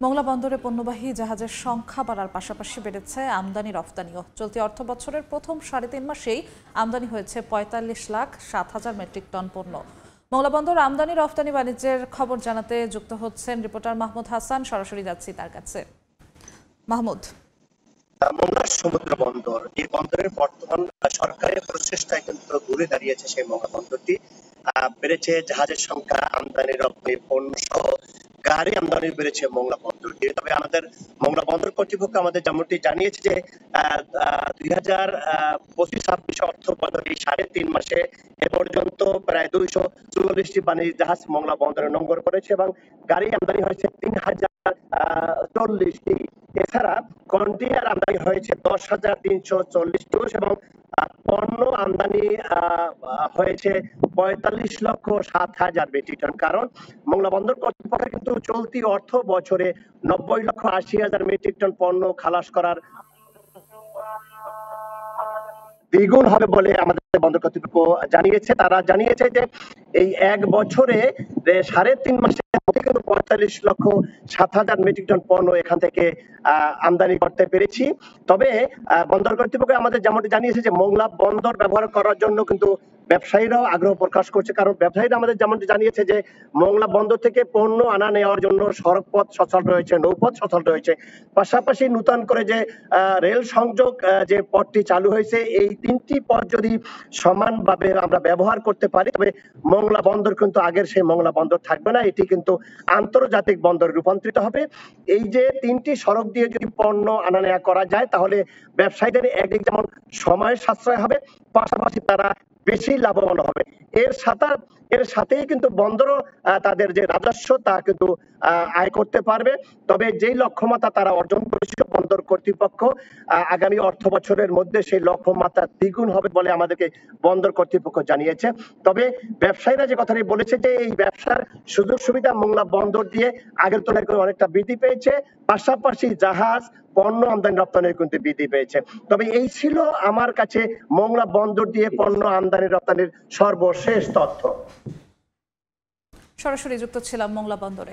মংলা বন্দরে পণ্যবাহী জাহাজের সংখ্যা বাড়ার পাশাপাশি বেড়েছে আমদানি রফতানিও। চলতি অর্থ বছরের প্রথম 3.5 মাসেই আমদানি হয়েছে 45,07,000 মেট্রিক টন পণ্য। মংলা বন্দর আমদানি রফতানি বাণিজ্যের খবর জানাতে যুক্ত হচ্ছেন রিপোর্টার মাহমুদ হাসান। সরাসরি যাচ্ছি তার কাছে। মাহমুদ, মংলা সমুদ্র বন্দর, এই বন্দরের বর্তমান সরকারের প্রচেষ্টায় কিন্তু ঘুরে দাঁড়িয়েছে সেই মংলা বন্দরটি। বেড়েছে জাহাজের সংখ্যা, আমদানি রপ্তানি পণ্য সহ গাড়ি আমদানি বেড়েছে মংলা বন্দরটি। তবে আমাদের মংলা বন্দর কর্তৃপক্ষ আমাদের যেমনটি জানিয়েছে যে 2025-26 অর্থ বছর এই 3.5 মাসে এ পর্যন্ত প্রায় 244টি বাণিজ্যিক জাহাজ মংলা বন্দরে নোঙর করেছে এবং গাড়ি আমদানি হয়েছে 3040টি। এছাড়া কন্টেইনার আমদানি হয়েছে 10,340 এবং পণ্য আমদানি হয়েছে 45,07,000 মেট্রিক টন। কারণ মংলা বন্দর কর্তৃপক্ষ কিন্তু চলতি অর্থ বছরে 90,80,000 মেট্রিক টন পণ্য খালাস করার দ্বিগুণ হবে বলে আমাদের বন্দর কর্তৃপক্ষ জানিয়েছে। তারা জানিয়েছে যে এই এক বছরে 3.5 মাসের মধ্যে কিন্তু 45,07,000 মেট্রিক টন পণ্য এখান থেকে আমদানি করতে পেরেছি। তবে বন্দর কর্তৃপক্ষ আমাদের যেমনটি জানিয়েছে যে মংলা বন্দর ব্যবহার করার জন্য কিন্তু ব্যবসায়ীরাও আগ্রহ প্রকাশ করছে। কারণ ব্যবসায়ীরা আমাদের যেমনটি জানিয়েছে যে মংলা বন্দর থেকে পণ্য আনা নেওয়ার জন্য সড়কপথ সচল রয়েছে, নৌপথ সচল রয়েছে। পাশাপাশি নতুন করে যে রেল সংযোগ যে পথটি চালু হয়েছে, এই 3টি পথ যদি সমানভাবে আমরা ব্যবহার করতে পারি তবে মংলা বন্দর কিন্তু আগের সেই মংলা বন্দর থাকবে না, এটি কিন্তু আন্তর্জাতিক বন্দরে রূপান্তরিত হবে। এই যে 3টি সড়ক দিয়ে যদি পণ্য আনা নেওয়া করা যায় তাহলে ব্যবসায়ীদের একদিক যেমন সময় সাশ্রয় হবে, পাশাপাশি তারা বেশি লাভবান হবে। এর সাথেই কিন্তু বন্দরও তাদের যে রাজস্ব তা কিন্তু আয় করতে পারবে। তবে যেই লক্ষ্যমাত্রা তারা অর্জন করেছিল বন্দর কর্তৃপক্ষ, আগামী অর্থ বছরের মধ্যে সেই লক্ষ্যমাত্রা দ্বিগুণ হবে বলে আমাদেরকে বন্দর কর্তৃপক্ষ জানিয়েছে। তবে ব্যবসায়ীরা যে কথাটি বলেছে যে এই ব্যবসার সুযোগ সুবিধা মংলা বন্দর দিয়ে আগের তুলনায় অনেকটা বৃদ্ধি পেয়েছে, পাশাপাশি জাহাজ পণ্য আমদানি রপ্তানির কিন্তু বৃদ্ধি পেয়েছে। তবে এই ছিল আমার কাছে মংলা বন্দর দিয়ে পণ্য আমদানি রপ্তানির সর্বশেষ তথ্য। সরাসরি যুক্ত ছিলাম মংলা বন্দরে।